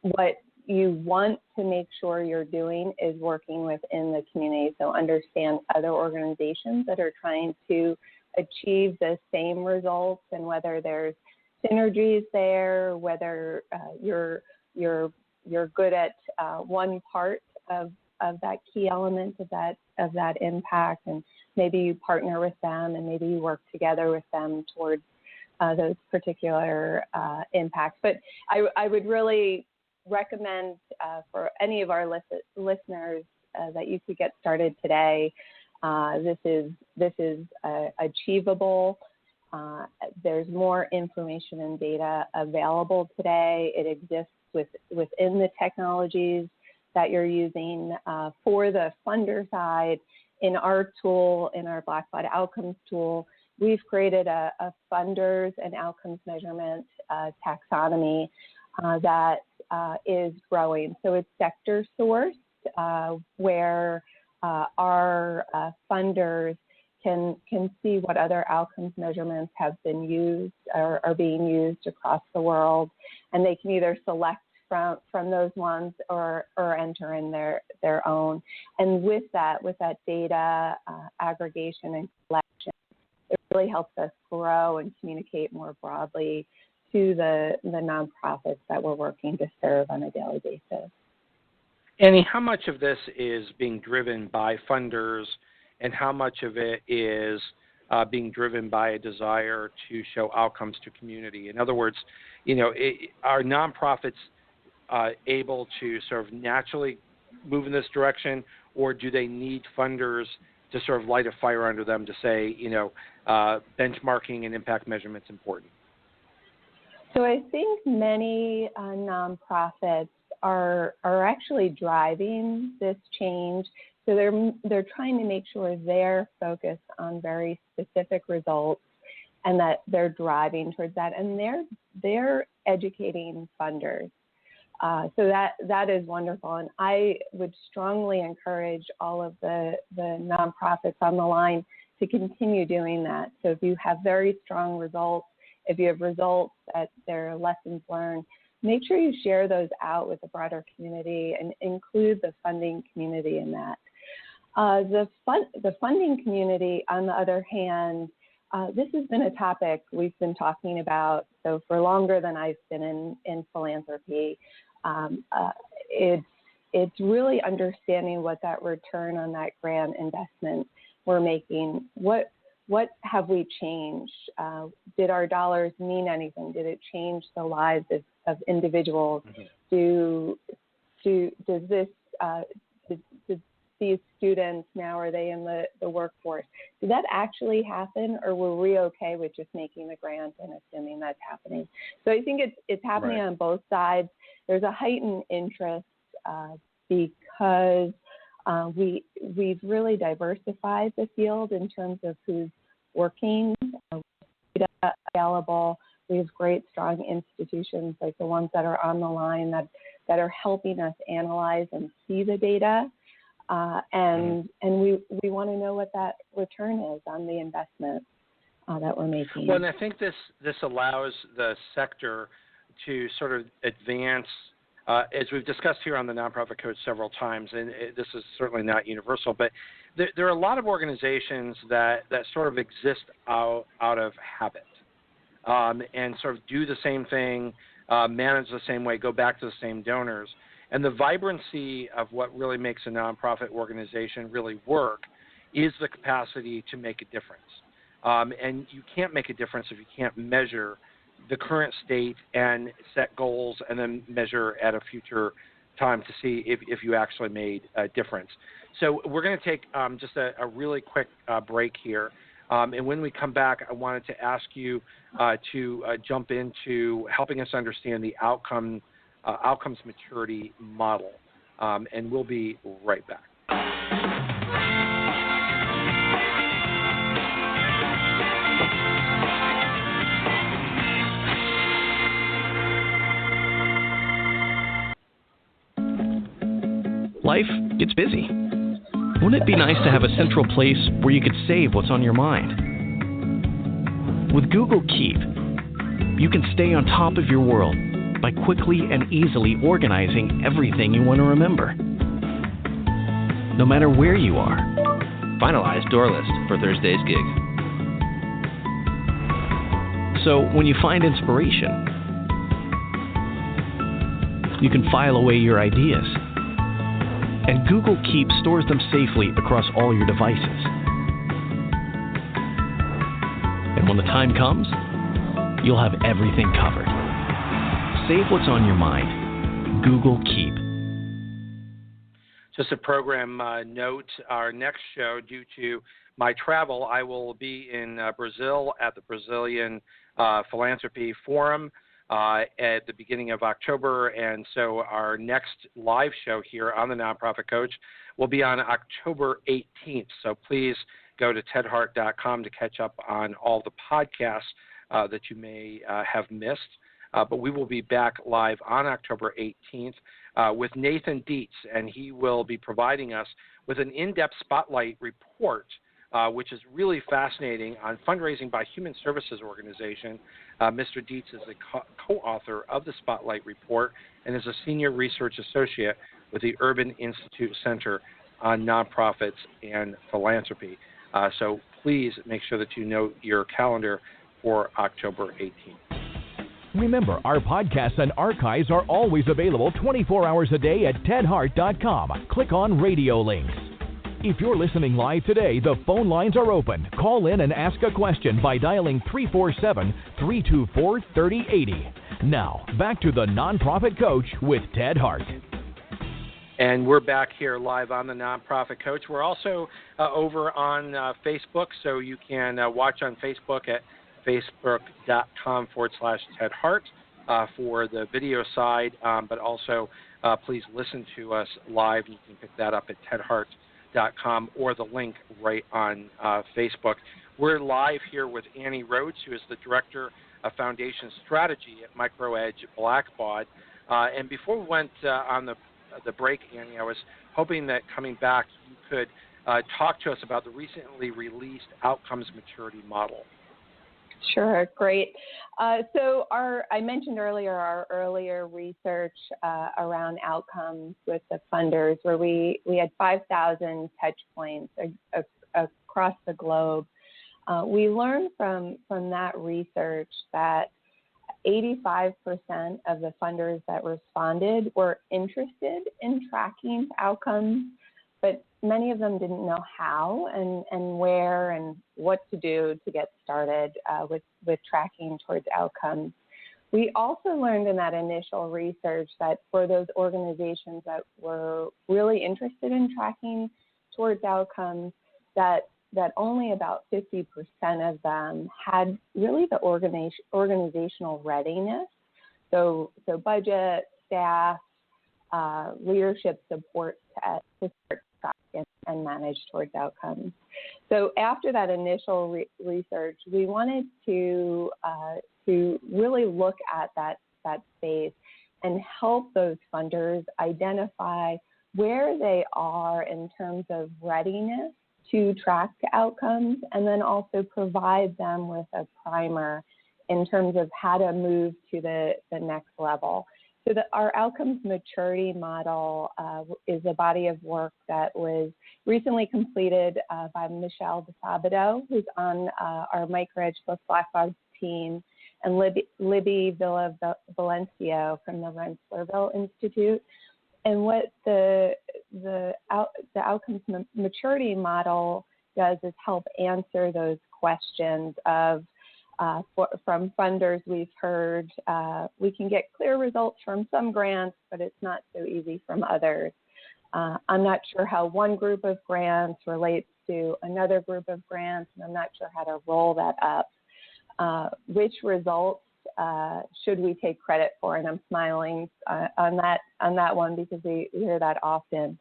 What you want to make sure you're doing is working within the community. So understand other organizations that are trying to achieve the same results, and whether there's synergies there, whether you're good at one part of that key element of that impact, and maybe you partner with them, and maybe you work together with them towards those particular impacts. But I would really recommend for any of our listeners that you could get started today. This is achievable. There's more information and data available today. It exists within the technologies that you're using. For the funder side, in our tool, in our Blackbaud Outcomes tool, we've created a funders and outcomes measurement taxonomy that is growing. So it's sector sourced, where our funders can see what other outcomes measurements have been used or are being used across the world, and they can either select from those ones or enter in their own. And with that data aggregation and collection, it really helps us grow and communicate more broadly to the nonprofits that we're working to serve on a daily basis. Annie, how much of this is being driven by funders, and how much of it is being driven by a desire to show outcomes to community? In other words, are nonprofits able to sort of naturally move in this direction, or do they need funders to sort of light a fire under them to say, benchmarking and impact measurement's important? So I think many nonprofits are actually driving this change. So they're trying to make sure they're focused on very specific results and that they're driving towards that, and they're educating funders. So that is wonderful, and I would strongly encourage all of the nonprofits on the line to continue doing that. So if you have very strong results, if you have results that there are lessons learned, make sure you share those out with the broader community and include the funding community in that. The funding community, on the other hand, this has been a topic we've been talking about so for longer than I've been in philanthropy. It's really understanding what that return on that grant investment we're making. What have we changed? Did our dollars mean anything? Did it change the lives of individuals? Mm-hmm. Does these students now, are they in the workforce? Did that actually happen, or were we okay with just making the grant and assuming that's happening? So I think it's happening on both sides. There's a heightened interest because we've really diversified the field in terms of who's working, data available. We have great, strong institutions like the ones that are on the line that are helping us analyze and see the data. And we want to know what that return is on the investment that we're making. Well, and I think this allows the sector to sort of advance, as we've discussed here on the Nonprofit Coach several times, and this is certainly not universal, but there are a lot of organizations that sort of exist out of habit and sort of do the same thing, manage the same way, go back to the same donors. And the vibrancy of what really makes a nonprofit organization really work is the capacity to make a difference. And you can't make a difference if you can't measure the current state and set goals and then measure at a future time to see if you actually made a difference. So we're going to take just a really quick break here. And when we come back, I wanted to ask you to jump into helping us understand the outcomes maturity model. And we'll be right back. Life gets busy. Wouldn't it be nice to have a central place where you could save what's on your mind? With Google Keep, you can stay on top of your world by quickly and easily organizing everything you want to remember. No matter where you are. Finalize door list for Thursday's gig. So when you find inspiration, you can file away your ideas. And Google Keep stores them safely across all your devices. And when the time comes, you'll have everything covered. Save what's on your mind Google Keep. Just a program note, our next show, due to my travel, I will be in Brazil at the Brazilian Philanthropy Forum at the beginning of October, and so our next live show here on the Nonprofit Coach will be on October 18th. So please go to tedhart.com to catch up on all the podcasts that you may have missed. But we will be back live on October 18th with Nathan Dietz, and he will be providing us with an in-depth spotlight report, which is really fascinating, on fundraising by human services organization. Mr. Dietz is the co-author of the Spotlight Report and is a senior research associate with the Urban Institute Center on Nonprofits and Philanthropy. So please make sure that you note your calendar for October 18th. Remember, our podcasts and archives are always available 24 hours a day at tedhart.com. Click on radio links. If you're listening live today, the phone lines are open. Call in and ask a question by dialing 347-324-3080. Now, back to the Nonprofit Coach with Ted Hart. And we're back here live on the Nonprofit Coach. We're also over on Facebook, so you can watch on Facebook at facebook.com/Ted Hart for the video side, but also please listen to us live. You can pick that up at tedhart.com or the link right on Facebook. We're live here with Annie.Rhodes, who is the Director of Foundation Strategy at MicroEdge Blackbaud. And before we went on the break, Annie, I was hoping that coming back you could talk to us about the recently released Outcomes Maturity Model. Sure, great. So I mentioned earlier our earlier research around outcomes with the funders, where we had 5,000 touch points across the globe. We learned from that research that 85% of the funders that responded were interested in tracking outcomes, but many of them didn't know how and where and what to do to get started with tracking towards outcomes. We also learned in that initial research that for those organizations that were really interested in tracking towards outcomes, that only about 50% of them had really the organizational readiness. So budget, staff, leadership support to start tracking and manage towards outcomes. So after that initial research, we wanted to really look at that space and help those funders identify where they are in terms of readiness to track outcomes, and then also provide them with a primer in terms of how to move to the next level. So our Outcomes Maturity Model is a body of work that was recently completed by Michelle DeSabato, who's on our MicroEdge Blackbaud team, and Libby Villavicencio from the Rensselaerville Institute. And what the Outcomes Maturity Model does is help answer those questions of from funders we've heard, we can get clear results from some grants, but it's not so easy from others. I'm not sure how one group of grants relates to another group of grants, and I'm not sure how to roll that up. Which results should we take credit for? And I'm smiling on that one because we hear that often.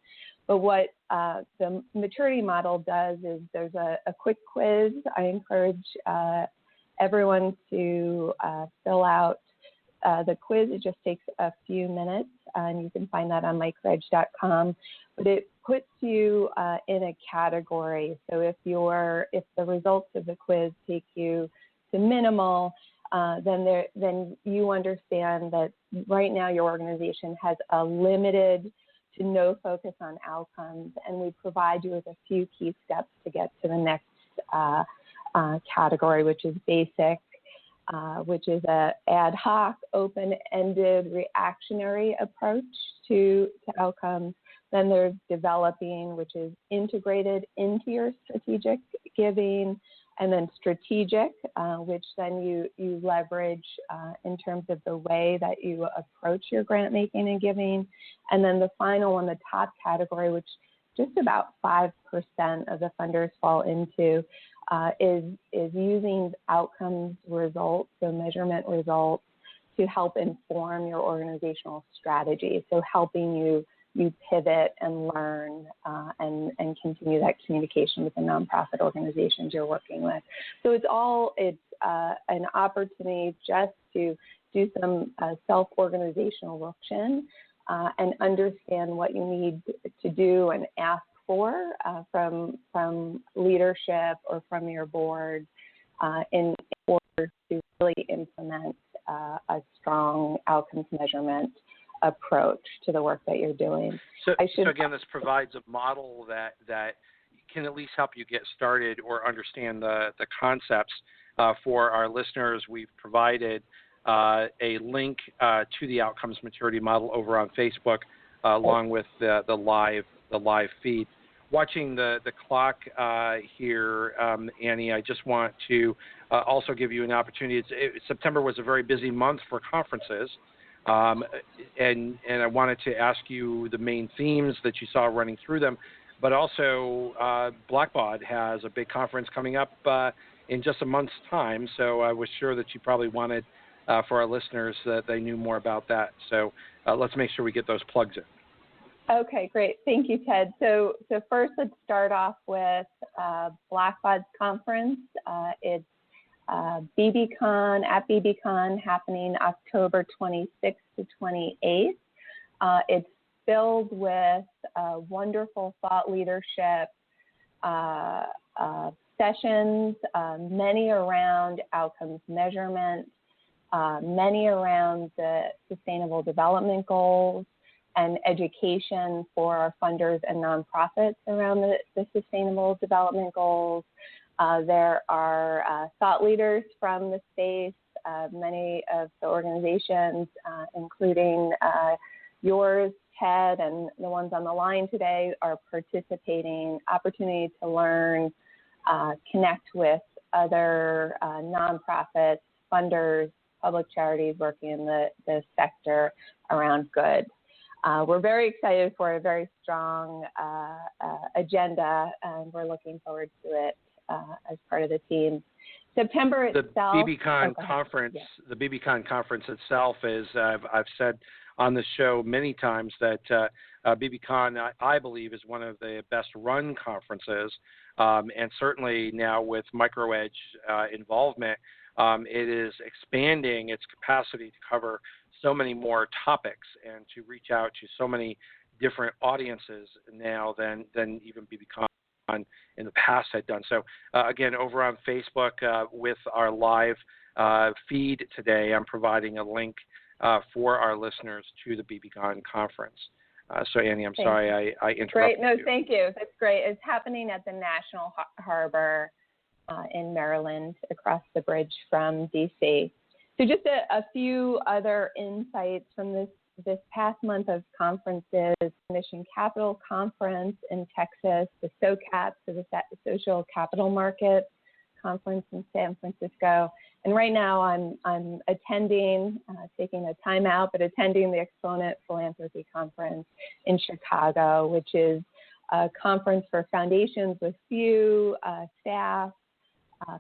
But what the maturity model does is there's a quick quiz. I encourage everyone to fill out the quiz. It just takes a few minutes, and you can find that on microedge.com. But it puts you in a category. So if the results of the quiz take you to minimal, then you understand that right now your organization has a limited to no focus on outcomes, and we provide you with a few key steps to get to the next category, which is basic, which is a ad hoc, open-ended, reactionary approach to outcomes. Then there's developing, which is integrated into your strategic giving, and then strategic, which then you leverage in terms of the way that you approach your grant making and giving. And then the final one, the top category, which just about 5% of the funders fall into, is using outcomes results, so measurement results, to help inform your organizational strategy. So helping you pivot and learn and continue that communication with the nonprofit organizations you're working with. So it's an opportunity just to do some self-organizational work-in and understand what you need to do and ask for from leadership or from your board in order to really implement a strong outcomes measurement approach to the work that you're doing. So again, this provides a model that can at least help you get started or understand the concepts. For our listeners, we've provided a link to the outcomes maturity model over on Facebook, along with the live feed. Watching the clock here, Annie, I just want to also give you an opportunity. September was a very busy month for conferences, and I wanted to ask you the main themes that you saw running through them, but also Blackbaud has a big conference coming up in just a month's time, so I was sure that you probably wanted for our listeners that they knew more about that. So let's make sure we get those plugs in. Okay, great. Thank you, Ted. So first, let's start off with Blackbaud's conference. It's BBCon at BBCon, happening October 26th to 28th. It's filled with wonderful thought leadership sessions, many around outcomes measurement, many around the Sustainable Development Goals, and education for our funders and nonprofits around the Sustainable Development Goals. There are thought leaders from the space. Many of the organizations, including yours, Ted, and the ones on the line today, are participating. Opportunity to learn, connect with other nonprofits, funders, public charities working in the sector around good. We're very excited for a very strong agenda, and we're looking forward to it as part of the team. September itself. The BBCon conference. Yeah. The BBCon conference itself is. I've said on the show many times that BBCon, I believe, is one of the best run conferences, and certainly now with MicroEdge involvement, it is expanding its capacity to cover so many more topics and to reach out to so many different audiences now than even BBCon in the past had done. So again, over on Facebook with our live feed today, I'm providing a link for our listeners to the BBCon conference. So Annie, I'm sorry I interrupted Great. No, you. thank you. That's great. It's happening at the National Harbor in Maryland, across the bridge from DC. So just a few other insights from this past month of conferences: Mission Capital Conference in Texas, the SOCAP, so the Social Capital Market Conference in San Francisco, and right now I'm attending, taking a time out, but attending the Exponent Philanthropy Conference in Chicago, which is a conference for foundations with few staff,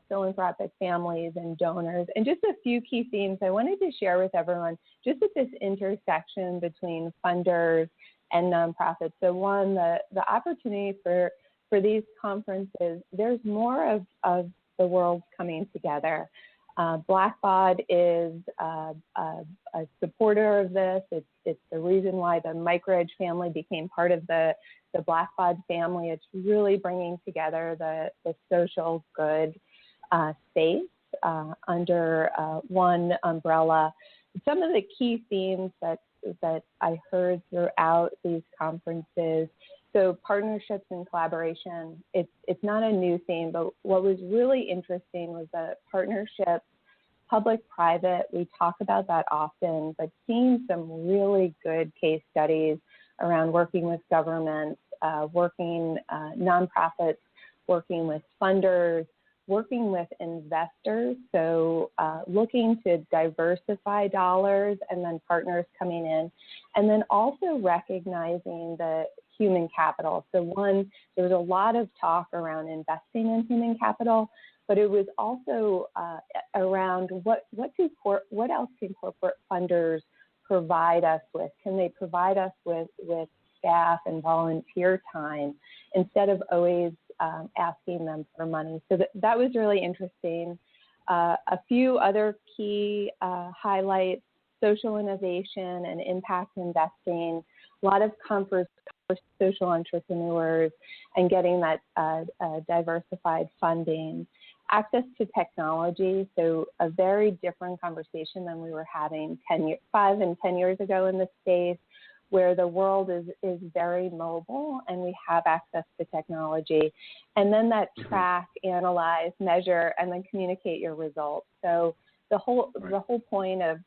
philanthropic families and donors, and just a few key themes I wanted to share with everyone just at this intersection between funders and nonprofits. So one, the opportunity for these conferences, there's more of the world coming together. Blackbaud is a supporter of this. It's the reason why the MicroEdge family became part of the Blackbaud family. It's really bringing together the social good space under one umbrella. Some of the key themes that I heard throughout these conferences. So partnerships and collaboration, it's not a new theme, but what was really interesting was that partnerships, public-private, we talk about that often, but seeing some really good case studies around working with governments, working nonprofits, working with funders, working with investors, so looking to diversify dollars and then partners coming in, and then also recognizing the human capital. So one, there was a lot of talk around investing in human capital, but it was also around what else can corporate funders provide us with? Can they provide us with staff and volunteer time instead of always asking them for money? So that was really interesting. A few other key highlights: social innovation and impact investing, a lot of comfort for social entrepreneurs and getting that diversified funding. Access to technology, so a very different conversation than we were having 5 and 10 years ago in this space, where the world is very mobile and we have access to technology. And then that track, analyze, measure, and then communicate your results. So the whole point of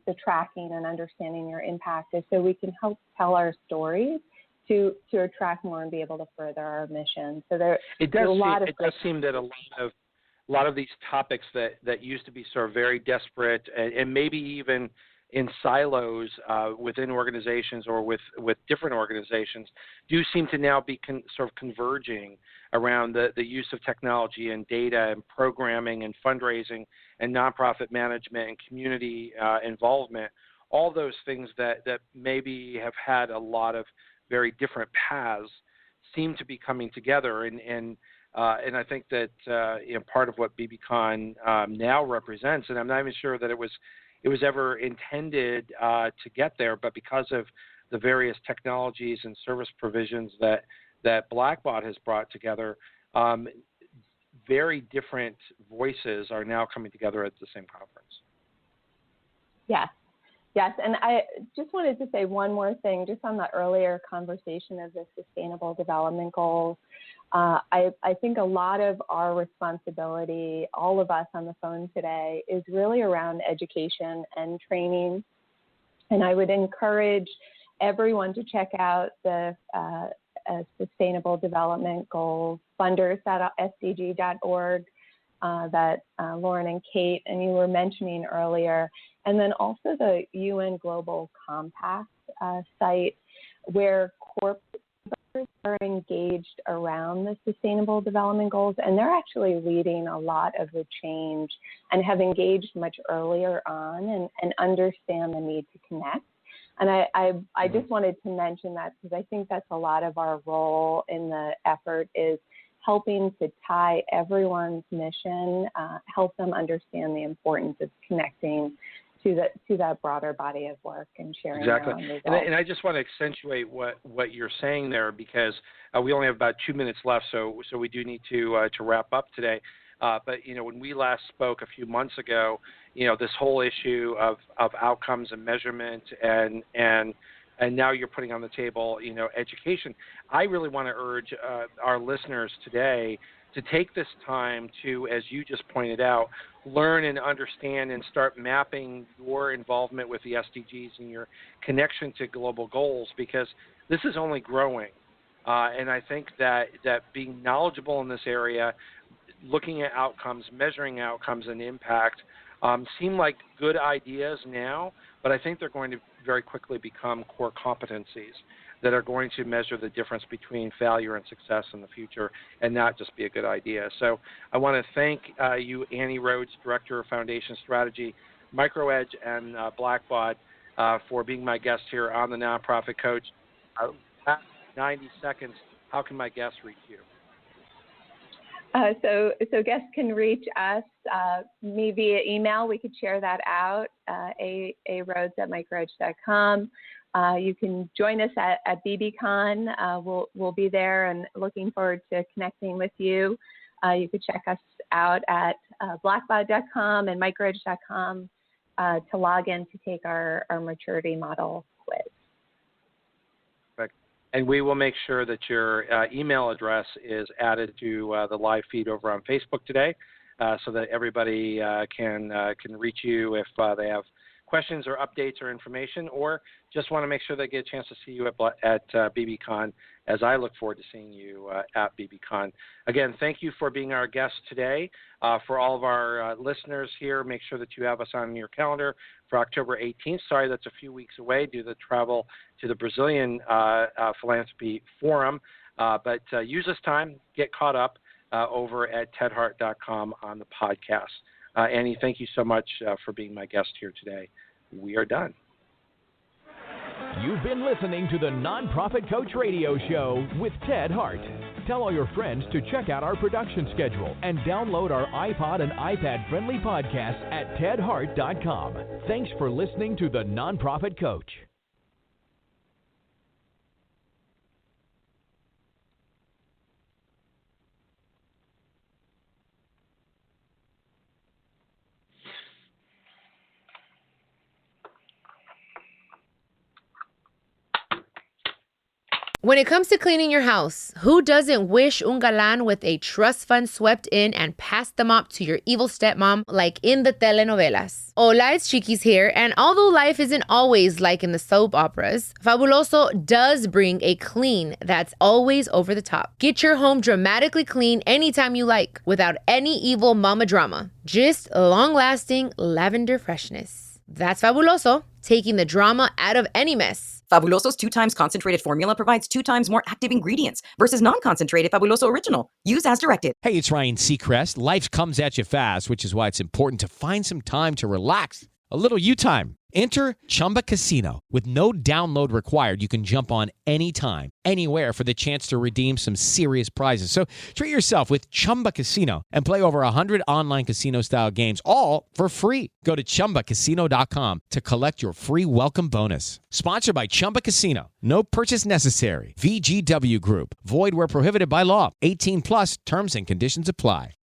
the tracking and understanding your impact is so we can help tell our stories to attract more and be able to further our mission. So there's a lot of... It does seem that a lot of these topics that used to be sort of very desperate and maybe even in silos within organizations or with different organizations do seem to now be sort of converging around the use of technology and data and programming and fundraising and nonprofit management and community involvement. All those things that maybe have had a lot of very different paths seem to be coming together, and I think that part of what BBCon now represents, and I'm not even sure that it was ever intended to get there, but because of the various technologies and service provisions that Blackbaud has brought together, very different voices are now coming together at the same conference. Yes, and I just wanted to say one more thing, just on the earlier conversation of the Sustainable Development Goals. I think a lot of our responsibility, all of us on the phone today, is really around education and training. And I would encourage everyone to check out the Sustainable Development Goals, funders.sdg.org, that Lauren and Kate and you were mentioning earlier, and then also the UN Global Compact site, where corporate are engaged around the Sustainable Development Goals, and they're actually leading a lot of the change and have engaged much earlier on and understand the need to connect. And I just wanted to mention that because I think that's a lot of our role in the effort, is helping to tie everyone's mission, help them understand the importance of connecting to that broader body of work and sharing exactly. Their own results. And I just want to accentuate what you're saying there, because we only have about 2 minutes left, so we do need to wrap up today. But when we last spoke a few months ago, this whole issue of outcomes and measurement and now you're putting on the table, education. I really want to urge our listeners today to take this time to, as you just pointed out, learn and understand and start mapping your involvement with the SDGs and your connection to global goals, because this is only growing. And I think that being knowledgeable in this area, looking at outcomes, measuring outcomes and impact, seem like good ideas now, but I think they're going to very quickly become core competencies that are going to measure the difference between failure and success in the future, and not just be a good idea. So I want to thank you, Annie.Rhodes, Director of Foundation Strategy, MicroEdge, and Blackbaud for being my guest here on the Nonprofit Coach. 90 seconds, how can my guests reach you? So guests can reach us, me via email. We could share that out, a.rhodes@microedge.com. You can join us at BBCon. We'll be there and looking forward to connecting with you. You could check us out at blackbaud.com and microedge.com to log in to take our maturity model quiz. And we will make sure that your email address is added to the live feed over on Facebook today, so that everybody can reach you if they have questions or updates or information, or just want to make sure they get a chance to see you at BBCon, as I look forward to seeing you at BBCon. Again, thank you for being our guest today. For all of our listeners here, make sure that you have us on your calendar for October 18th. Sorry, that's a few weeks away due to the travel to the Brazilian Philanthropy Forum. But use this time, get caught up over at tedhart.com on the podcast. Annie, thank you so much for being my guest here today. We are done. You've been listening to the Nonprofit Coach Radio Show with Ted Hart. Tell all your friends to check out our production schedule and download our iPod and iPad-friendly podcast at tedhart.com. Thanks for listening to the Nonprofit Coach. When it comes to cleaning your house, who doesn't wish un galán with a trust fund swept in and passed the mop to your evil stepmom like in the telenovelas? Hola, it's Chiquis here, and although life isn't always like in the soap operas, Fabuloso does bring a clean that's always over the top. Get your home dramatically clean anytime you like, without any evil mama drama. Just long-lasting lavender freshness. That's Fabuloso, taking the drama out of any mess. Fabuloso's 2 times concentrated formula provides 2 times more active ingredients versus non-concentrated Fabuloso Original. Use as directed. Hey, it's Ryan Seacrest. Life comes at you fast, which is why it's important to find some time to relax. A little you time. Enter Chumba Casino. With no download required, you can jump on anytime, anywhere for the chance to redeem some serious prizes. So treat yourself with Chumba Casino and play over 100 online casino-style games, all for free. Go to ChumbaCasino.com to collect your free welcome bonus. Sponsored by Chumba Casino. No purchase necessary. VGW Group. Void where prohibited by law. 18 plus terms and conditions apply.